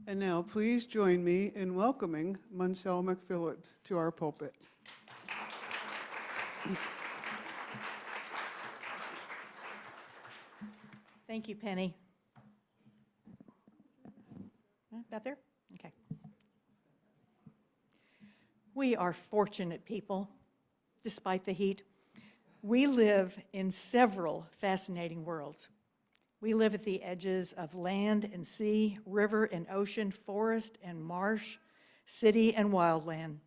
And now please join me in welcoming Munsell McPhillips to our pulpit. Thank you, Penny. About there? Okay. We are fortunate people, despite the heat. We live in several fascinating worlds. We live at the edges of land and sea, river and ocean, forest and marsh, city and wildland.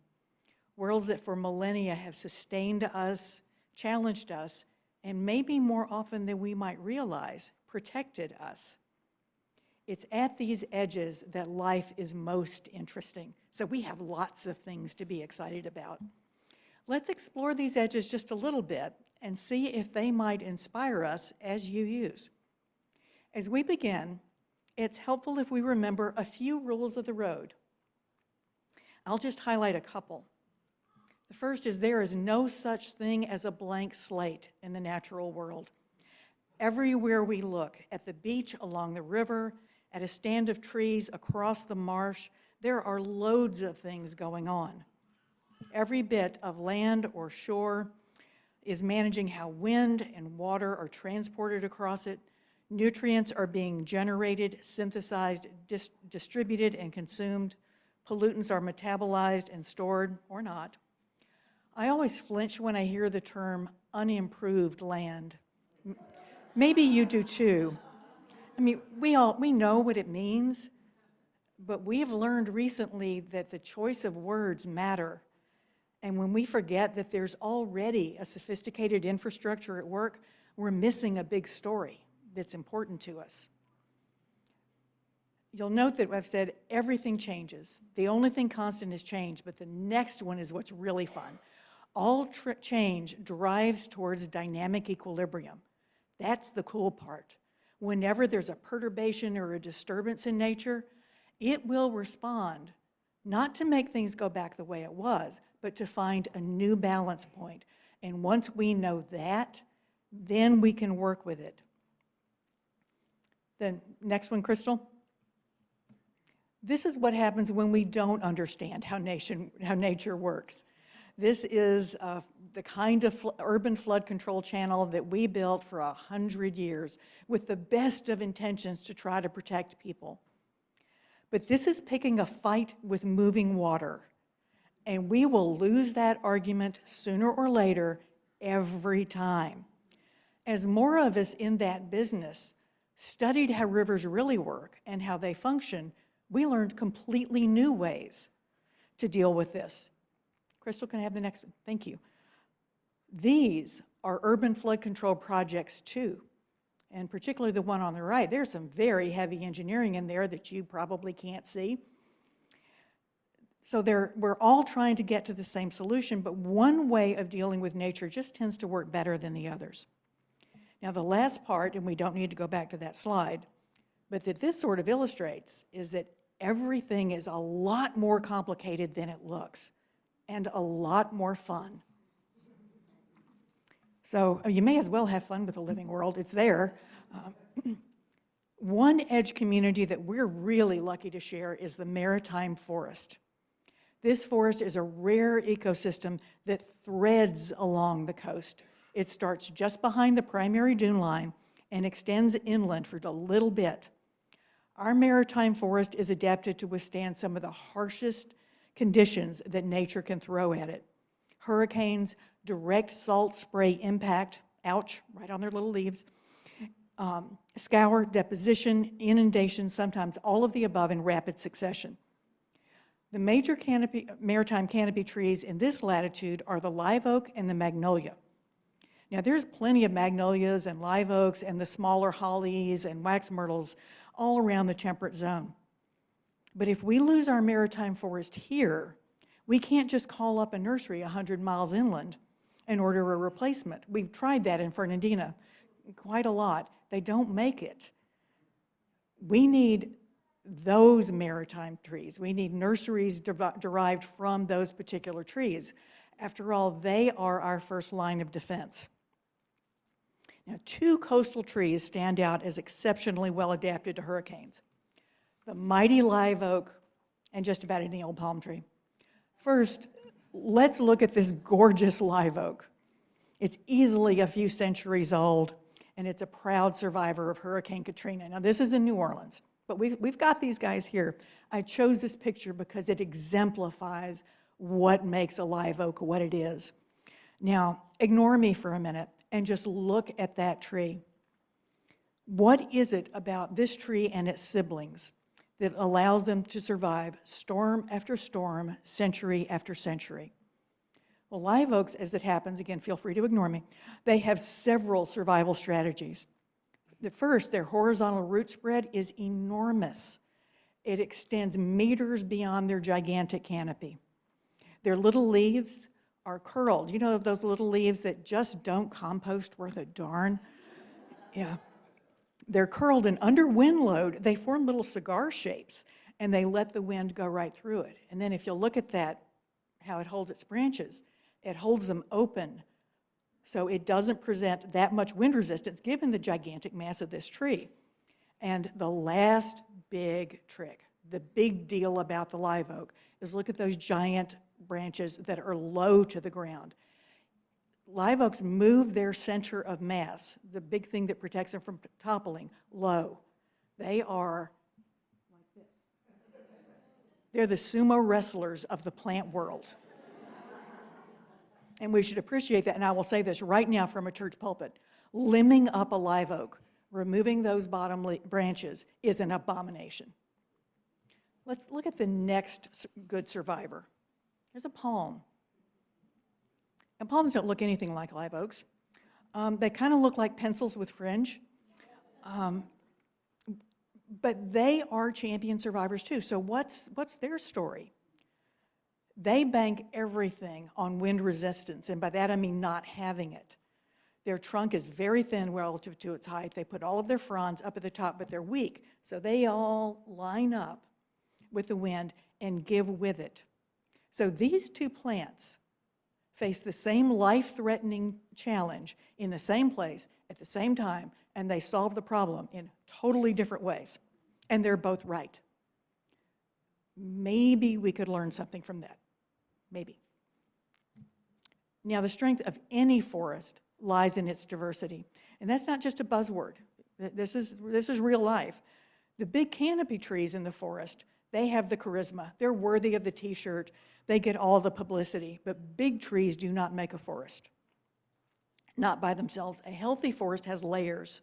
Worlds that for millennia have sustained us, challenged us, and maybe more often than we might realize, protected us. It's at these edges that life is most interesting. So we have lots of things to be excited about. Let's explore these edges just a little bit and see if they might inspire us as you use. As we begin, it's helpful if we remember a few rules of the road. I'll just highlight a couple. The first is there is no such thing as a blank slate in the natural world. Everywhere we look, at the beach, along the river, at a stand of trees, across the marsh, there are loads of things going on. Every bit of land or shore is managing how wind and water are transported across it. Nutrients are being generated, synthesized, distributed, and consumed. Pollutants are metabolized and stored, or not. I always flinch when I hear the term unimproved land. Maybe you do too. I mean, we know what it means, but we've learned recently that the choice of words matter. And when we forget that there's already a sophisticated infrastructure at work, we're missing a big story that's important to us. You'll note that I've said everything changes. The only thing constant is change, but the next one is what's really fun. All change drives towards dynamic equilibrium. That's the cool part. Whenever there's a perturbation or a disturbance in nature, it will respond, not to make things go back the way it was, but to find a new balance point. And once we know that, then we can work with it. The next one, Crystal. This is what happens when we don't understand how nature works. This is the kind of urban flood control channel that we built for 100 years with the best of intentions to try to protect people. But this is picking a fight with moving water, and we will lose that argument sooner or later every time. As more of us in that business studied how rivers really work and how they function, we learned completely new ways to deal with this. Crystal, can I have the next one? Thank you. These are urban flood control projects too, and particularly the one on the right. There's some very heavy engineering in there that you probably can't see. So we're all trying to get to the same solution, but one way of dealing with nature just tends to work better than the others. Now the last part, and we don't need to go back to that slide, but that this sort of illustrates is that everything is a lot more complicated than it looks, and a lot more fun. So you may as well have fun with the living world. It's there. One edge community that we're really lucky to share is the maritime forest. This forest is a rare ecosystem that threads along the coast. It starts just behind the primary dune line and extends inland for a little bit. Our maritime forest is adapted to withstand some of the harshest conditions that nature can throw at it. Hurricanes, direct salt spray impact, ouch, right on their little leaves, scour, deposition, inundation, sometimes all of the above in rapid succession. The major maritime canopy trees in this latitude are the live oak and the magnolia. Now there's plenty of magnolias and live oaks and the smaller hollies and wax myrtles all around the temperate zone. But if we lose our maritime forest here, we can't just call up a nursery 100 miles inland and order a replacement. We've tried that in Fernandina quite a lot. They don't make it. We need those maritime trees. We need nurseries derived from those particular trees. After all, they are our first line of defense. Now, two coastal trees stand out as exceptionally well adapted to hurricanes. the mighty live oak, and just about any old palm tree. First, let's look at this gorgeous live oak. It's easily a few centuries old, and it's a proud survivor of Hurricane Katrina. Now, this is in New Orleans, but we've got these guys here. I chose this picture because it exemplifies what makes a live oak what it is. Now, ignore me for a minute and just look at that tree. What is it about this tree and its siblings that allows them to survive storm after storm, century after century? Well, live oaks, as it happens, again, feel free to ignore me, they have several survival strategies. The first, their horizontal root spread is enormous. It extends meters beyond their gigantic canopy. Their little leaves are curled. You know those little leaves that just don't compost worth a darn? Yeah. They're curled, and under wind load, they form little cigar shapes, and they let the wind go right through it. And then if you'll look at that, how it holds its branches, it holds them open, so it doesn't present that much wind resistance given the gigantic mass of this tree. And the last big trick, the big deal about the live oak, is look at those giant branches that are low to the ground. Live oaks move their center of mass, the big thing that protects them from toppling, low. They are like this. They're the sumo wrestlers of the plant world. And we should appreciate that, and I will say this right now from a church pulpit. Limbing up a live oak, removing those bottom branches, is an abomination. Let's look at the next good survivor. There's a palm. And palms don't look anything like live oaks. They kind of look like pencils with fringe. But they are champion survivors too. So what's their story? They bank everything on wind resistance, and by that I mean not having it. Their trunk is very thin relative to its height. They put all of their fronds up at the top, but they're weak. So they all line up with the wind and give with it. So these two plants face the same life-threatening challenge in the same place at the same time, and they solve the problem in totally different ways. And they're both right. Maybe we could learn something from that. Maybe. Now, the strength of any forest lies in its diversity. And that's not just a buzzword. This is real life. The big canopy trees in the forest, they have the charisma. They're worthy of the t-shirt. They get all the publicity. But big trees do not make a forest. Not by themselves. A healthy forest has layers.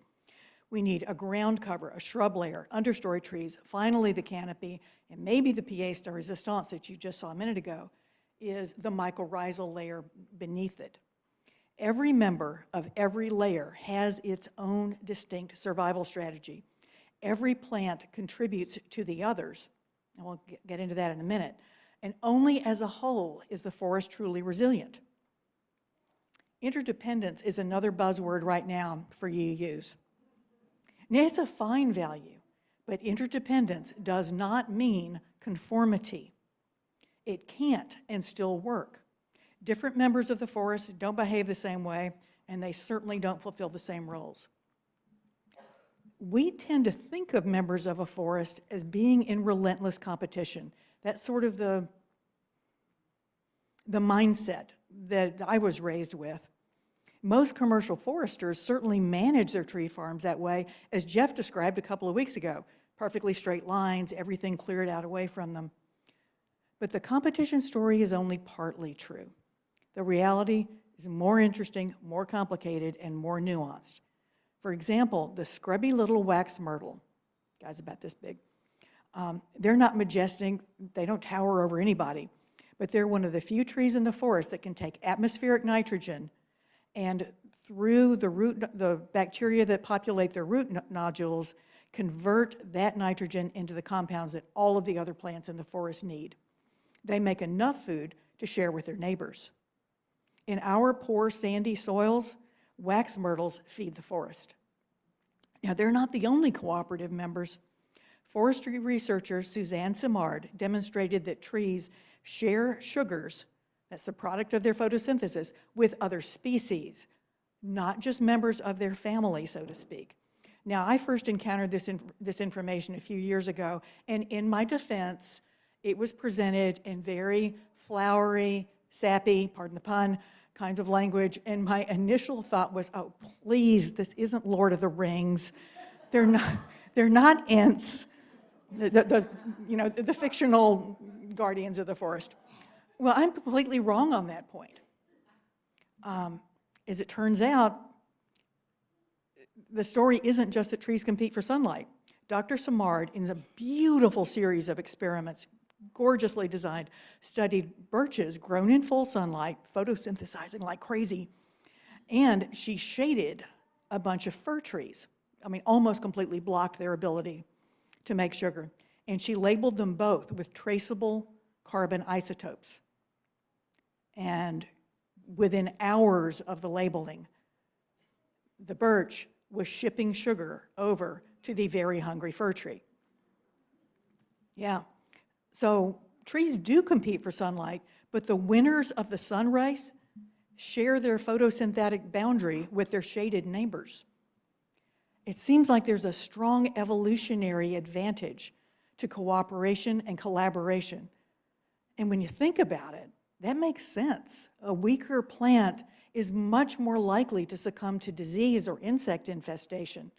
We need a ground cover, a shrub layer, understory trees, finally the canopy, and maybe the pièce de résistance that you just saw a minute ago is the mycorrhizal layer beneath it. Every member of every layer has its own distinct survival strategy. Every plant contributes to the others, and we'll get into that in a minute, and only as a whole is the forest truly resilient. Interdependence is another buzzword right now for you to use. Now, it's a fine value, but interdependence does not mean conformity. It can't and still work. Different members of the forest don't behave the same way, and they certainly don't fulfill the same roles. We tend to think of members of a forest as being in relentless competition. That's sort of the mindset that I was raised with. Most commercial foresters certainly manage their tree farms that way, as Jeff described a couple of weeks ago. Perfectly straight lines, everything cleared out away from them. But the competition story is only partly true. The reality is more interesting, more complicated, and more nuanced. For example, the scrubby little wax myrtle, guy's about this big, they're not majestic, they don't tower over anybody, but they're one of the few trees in the forest that can take atmospheric nitrogen and through the bacteria that populate their root nodules, convert that nitrogen into the compounds that all of the other plants in the forest need. They make enough food to share with their neighbors. In our poor sandy soils, wax myrtles feed the forest. Now, they're not the only cooperative members. Forestry researcher Suzanne Simard demonstrated that trees share sugars, that's the product of their photosynthesis, with other species, not just members of their family, so to speak. Now, I first encountered this information a few years ago, and in my defense, it was presented in very flowery, sappy, pardon the pun, kinds of language, and my initial thought was, oh, please, this isn't Lord of the Rings. They're not Ents, the fictional guardians of the forest. Well, I'm completely wrong on that point. As it turns out, the story isn't just that trees compete for sunlight. Dr. Simard, in a beautiful series of experiments, gorgeously designed, studied birches grown in full sunlight, photosynthesizing like crazy, and she shaded a bunch of fir trees. I mean, almost completely blocked their ability to make sugar. And she labeled them both with traceable carbon isotopes. And within hours of the labeling, the birch was shipping sugar over to the very hungry fir tree. Yeah, so trees do compete for sunlight, but the winners of the sun race share their photosynthetic boundary with their shaded neighbors. It seems like there's a strong evolutionary advantage to cooperation and collaboration. And when you think about it, that makes sense. A weaker plant is much more likely to succumb to disease or insect infestation.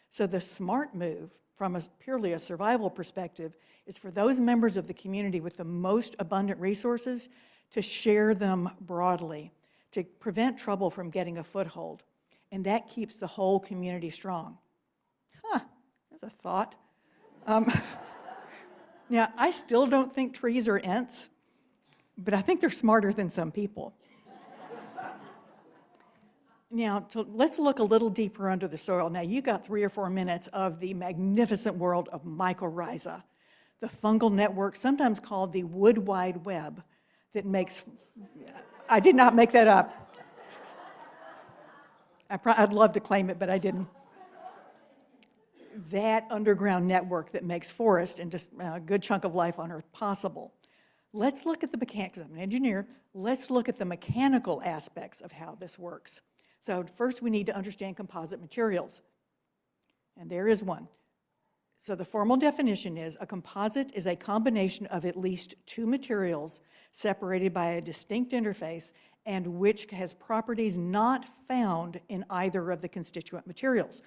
So the smart move, from purely a survival perspective, is for those members of the community with the most abundant resources to share them broadly, to prevent trouble from getting a foothold. And that keeps the whole community strong. There's a thought. Now, I still don't think trees are Ents, but I think they're smarter than some people. Now, let's look a little deeper under the soil. Now, you got 3 or 4 minutes of the magnificent world of mycorrhiza, the fungal network, sometimes called the wood wide web, that makes, I did not make that up. I'd love to claim it, but I didn't. That underground network that makes forest and just a good chunk of life on Earth possible. Let's look at the mechanics. I'm an engineer. Let's look at the mechanical aspects of how this works. So first we need to understand composite materials. And there is one. So the formal definition is a composite is a combination of at least 2 materials separated by a distinct interface and which has properties not found in either of the constituent materials.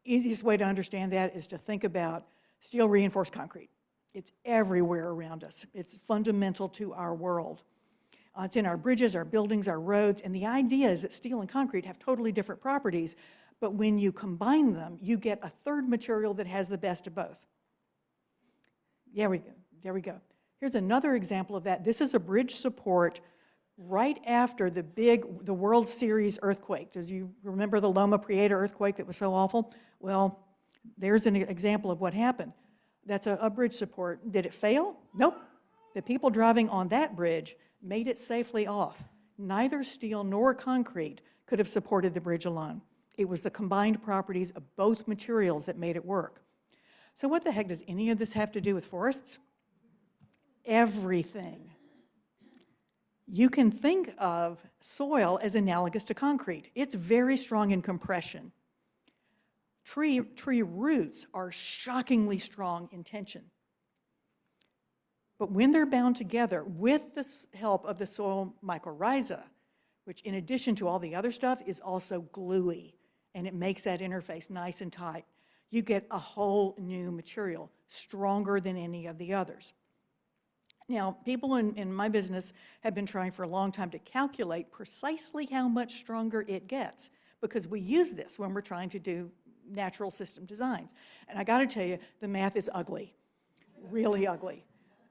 Easiest way to understand that is to think about steel reinforced concrete. It's everywhere around us. It's fundamental to our world. It's in our bridges, our buildings, our roads, and the idea is that steel and concrete have totally different properties, but when you combine them, you get a third material that has the best of both. There we go. Here's another example of that. This is a bridge support right after the World Series earthquake. Do you remember the Loma Prieta earthquake that was so awful? Well, there's an example of what happened. That's a bridge support. Did it fail? Nope. The people driving on that bridge made it safely off. Neither steel nor concrete could have supported the bridge alone. It was the combined properties of both materials that made it work. So what the heck does any of this have to do with forests? Everything. You can think of soil as analogous to concrete. It's very strong in compression. Tree roots are shockingly strong in tension. But when they're bound together with the help of the soil mycorrhiza, which in addition to all the other stuff is also gluey, and it makes that interface nice and tight, you get a whole new material, stronger than any of the others. Now, people in my business have been trying for a long time to calculate precisely how much stronger it gets, because we use this when we're trying to do natural system designs. And I gotta tell you, the math is ugly, really ugly.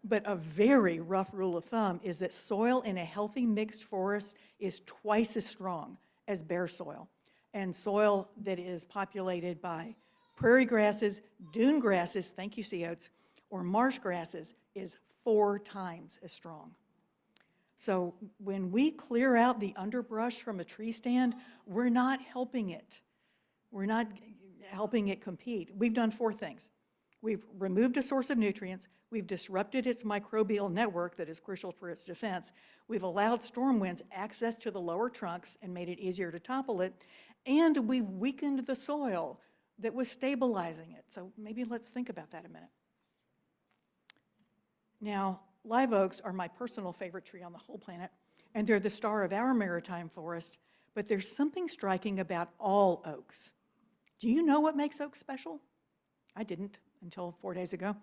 But a very rough rule of thumb is that soil in a healthy mixed forest is twice as strong as bare soil. And soil that is populated by prairie grasses, dune grasses, thank you, sea oats, or marsh grasses is 4 times as strong. So when we clear out the underbrush from a tree stand, we're not helping it. We're not helping it compete. We've done 4 things. We've removed a source of nutrients. We've disrupted its microbial network that is crucial for its defense. We've allowed storm winds access to the lower trunks and made it easier to topple it. And we've weakened the soil that was stabilizing it. So maybe let's think about that a minute. Now, live oaks are my personal favorite tree on the whole planet, and they're the star of our maritime forest, but there's something striking about all oaks. Do you know what makes oaks special? I didn't until 4 days ago.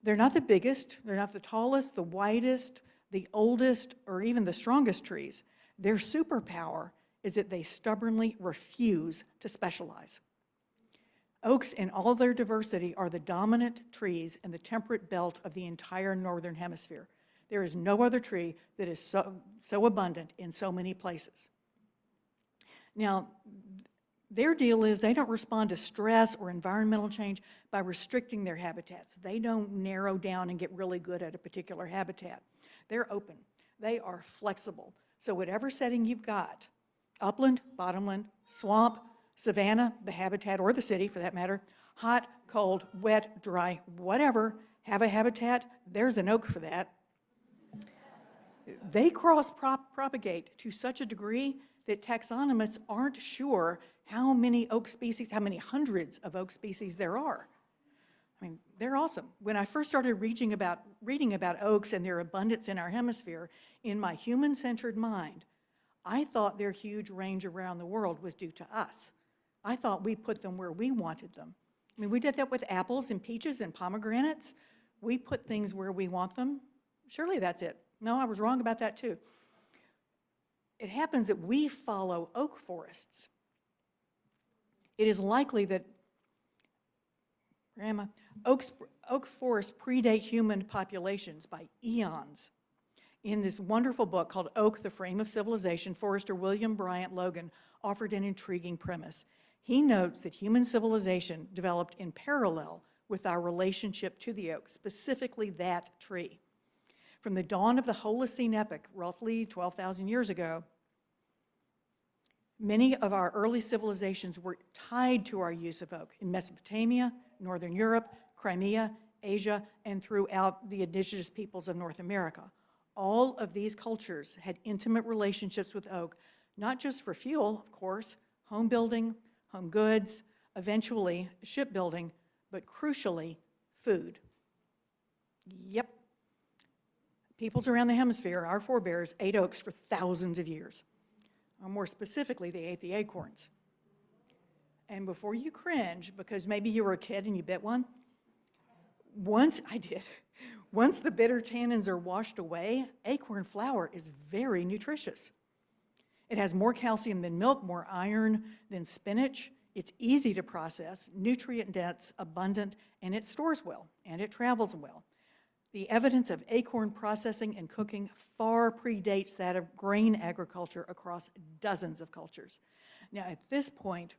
They're not the biggest, they're not the tallest, the widest, the oldest, or even the strongest trees. Their superpower is that they stubbornly refuse to specialize. Oaks in all their diversity are the dominant trees in the temperate belt of the entire northern hemisphere. There is no other tree that is so abundant in so many places. Now, their deal is they don't respond to stress or environmental change by restricting their habitats. They don't narrow down and get really good at a particular habitat. They're open. They are flexible. So whatever setting you've got, upland, bottomland, swamp, savanna, the habitat, or the city for that matter, hot, cold, wet, dry, whatever, have a habitat, there's an oak for that. They cross-propagate to such a degree that taxonomists aren't sure how many oak species, how many hundreds of oak species there are. I mean, they're awesome. When I first started reading about oaks and their abundance in our hemisphere, in my human-centered mind, I thought their huge range around the world was due to us. I thought we put them where we wanted them. I mean, we did that with apples and peaches and pomegranates. We put things where we want them. Surely that's it. No, I was wrong about that too. It happens that we follow oak forests. It is likely that oak forests predate human populations by eons. In this wonderful book called Oak, the Frame of Civilization, forester William Bryant Logan offered an intriguing premise. He notes that human civilization developed in parallel with our relationship to the oak, specifically that tree. From the dawn of the Holocene epoch, roughly 12,000 years ago, many of our early civilizations were tied to our use of oak in Mesopotamia, Northern Europe, Crimea, Asia, and throughout the indigenous peoples of North America. All of these cultures had intimate relationships with oak, not just for fuel, of course, home building, home goods, eventually shipbuilding, but crucially, food. Yep. Peoples around the hemisphere, our forebears, ate oaks for thousands of years. Or more specifically, they ate the acorns. And before you cringe, because maybe you were a kid and you bit one, once the bitter tannins are washed away, acorn flour is very nutritious. It has more calcium than milk, more iron than spinach. It's easy to process, nutrient dense, abundant, and it stores well, and it travels well. The evidence of acorn processing and cooking far predates that of grain agriculture across dozens of cultures. Now, at this point,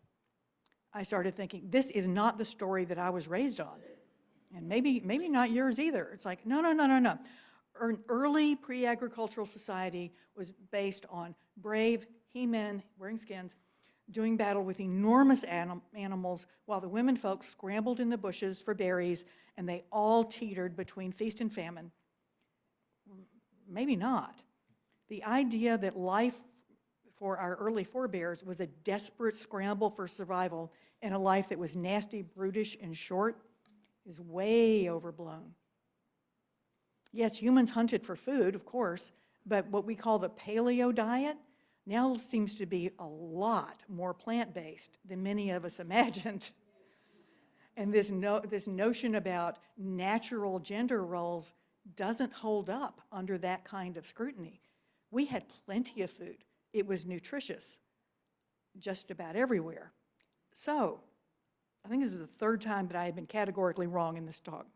I started thinking, this is not the story that I was raised on. And maybe not yours either. It's like, no. An early pre-agricultural society was based on brave he-men wearing skins, doing battle with enormous animals while the women folks scrambled in the bushes for berries, and they all teetered between feast and famine. Maybe not. The idea that life for our early forebears was a desperate scramble for survival in a life that was nasty, brutish, and short is way overblown. Yes, humans hunted for food, of course, but what we call the paleo diet now seems to be a lot more plant-based than many of us imagined. And this notion about natural gender roles doesn't hold up under that kind of scrutiny. We had plenty of food. It was nutritious just about everywhere. So, I think this is the third time that I have been categorically wrong in this talk.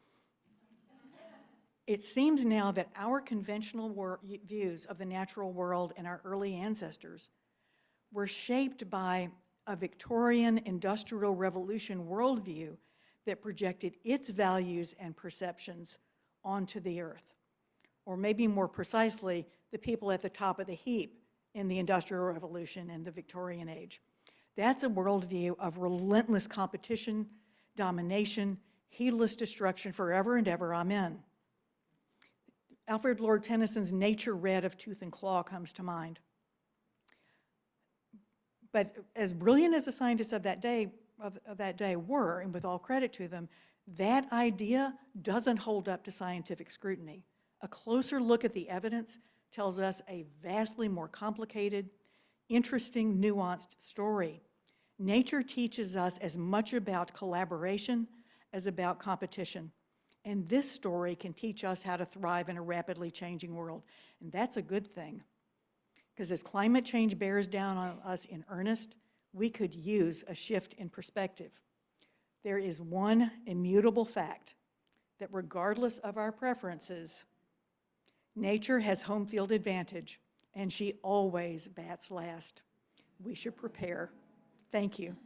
It seems now that our conventional views of the natural world and our early ancestors were shaped by a Victorian Industrial Revolution worldview that projected its values and perceptions onto the earth. Or maybe more precisely, the people at the top of the heap in the Industrial Revolution and the Victorian Age. That's a worldview of relentless competition, domination, heedless destruction forever and ever, amen. Alfred Lord Tennyson's Nature Red of Tooth and Claw comes to mind. But as brilliant as the scientists of that day, of that day were, and with all credit to them, that idea doesn't hold up to scientific scrutiny. A closer look at the evidence tells us a vastly more complicated, interesting, nuanced story. Nature teaches us as much about collaboration as about competition. And this story can teach us how to thrive in a rapidly changing world. And that's a good thing. Because as climate change bears down on us in earnest, we could use a shift in perspective. There is one immutable fact that regardless of our preferences, nature has home field advantage, and she always bats last. We should prepare. Thank you.